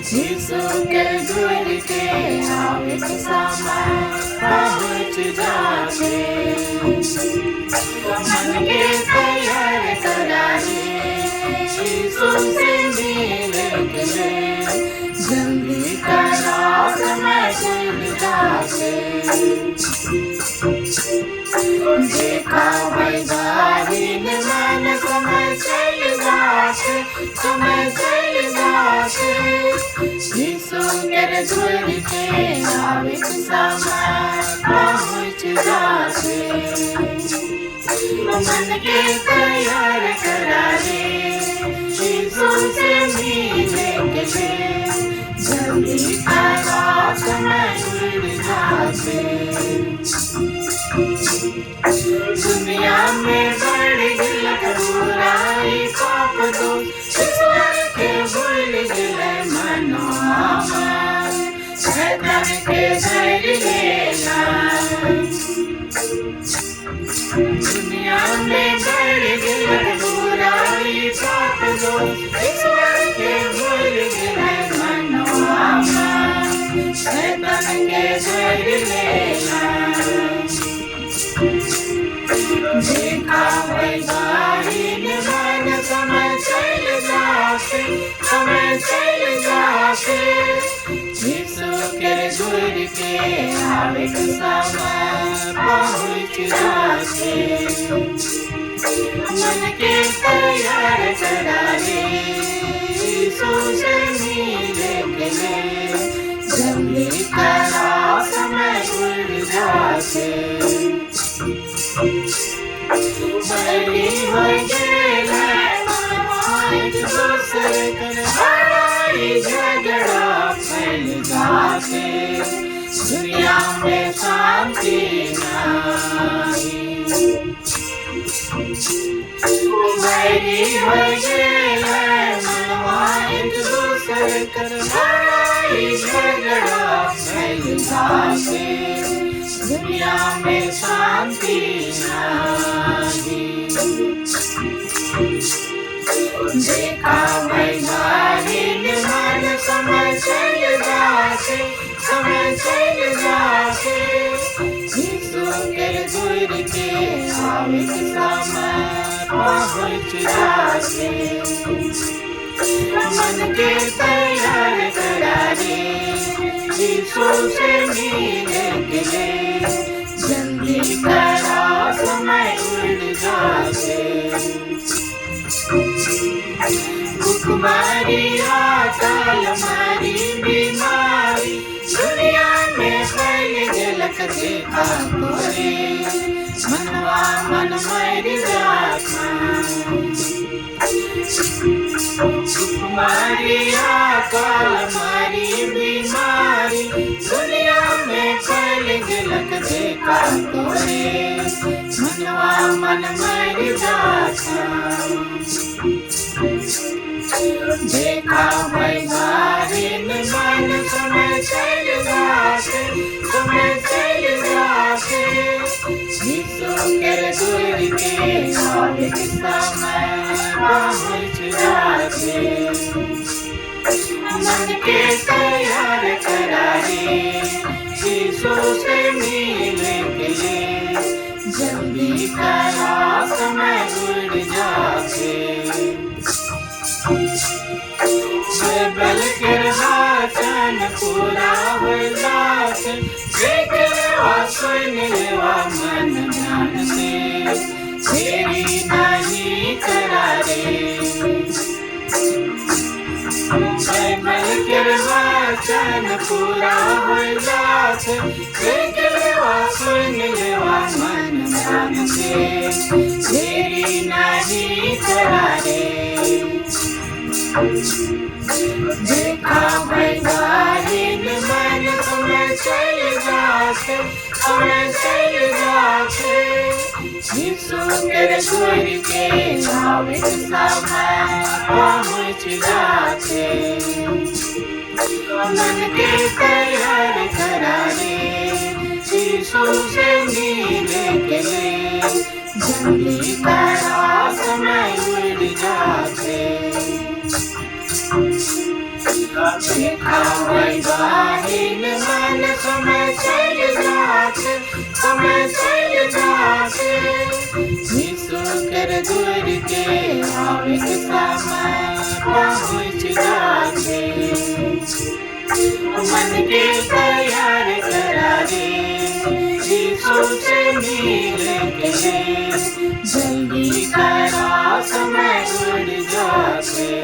यीशु के गुर के आवे समय पहुँच जाते, मन के तैयार करारे यीशु से मिलने के लिए जल्दी करो समय चल जाते। देखा भाई गाड़ी में मन समय चल जाते, समय चल जाते। यीशु के गुर के आवे समय पहुँच जाते, मन के तैयार करारे यीशु से मिलने के लिए जल्दी करो समय उड़ जाते। दुनिया में बढ़ गिलक बुराई पाप दो ईश्वर के भूल गिले मनोमन शैतान के धर लेना। दुनिया में बढ़ गिलक बुराई पाप दो ईश्वर के भूल गिले मनोमन शैतान के धर लेना। देखा भाई गाड़ी में मन समय चल जाते, समय चल जाते। यीशु के गुर के आवे समय पहुँच जाते, मन के तैयार करारे यीशु से मिलने के लिए जल्दी करो समय उड़ जाते। बड़ी हो गेल एक दूसरे कर लड़ाई झगड़ा फैल जाते, दुनिया में शांति नहीं। बड़ी हो गेल एक दूसरे कर लड़ाई झगड़ा फैल जाते, दुनिया में शांति नहीं। देखा भाई गाड़ी में मन समय चल जाते, समय चल जाते। यीशु के गुर के आवे समय पहुँच जाते, मन के तैयार करारे यीशु से मिलने के लिए जल्दी करो समय उड़ जाते। भूखमरी अकाल मरी बीमारी दुनिया में फैल गलक देखा तोरे मनवा मन मर जाता। भूखमरी अकाल मरी बीमारी दुनिया में फैल गलक देखा तोरे मनवा मन मर जाता। देखा भाई गाड़ी में मन समय चल जाते, समय चल जाते। यीशु के गुर के आवे समय पहुँच जाते, मन के तैयार करारे यीशु से मिलने के लिए जल्दी करो समय उड़ जाते। बल के वचन पूरा होला से देख लेवा सुन लेवा मन ध्यान से तेरी नहीं करारे। बाइबल के वचन पूरा होला छे देख लेवा सुन लेवा मन ध्यान से देरी नहीं करा रे देखा भैगारी में मन तुम्हें चल जाते तुम्हें चल जाते यीशु तेरे गुर के आवे समय पहुँच जाते मन के तैयार करा रे यीशु से मिलने के लिए जल्दी करा समय उड़ जाते देखा वैवाहिक मन समय चल जाते समय चल जाते यीशु कर दूर के आवे समय पहुँच जाते मन के तैयार करा रे यीशु से मिलने के लिए जल्दी करा समय उड़ जाते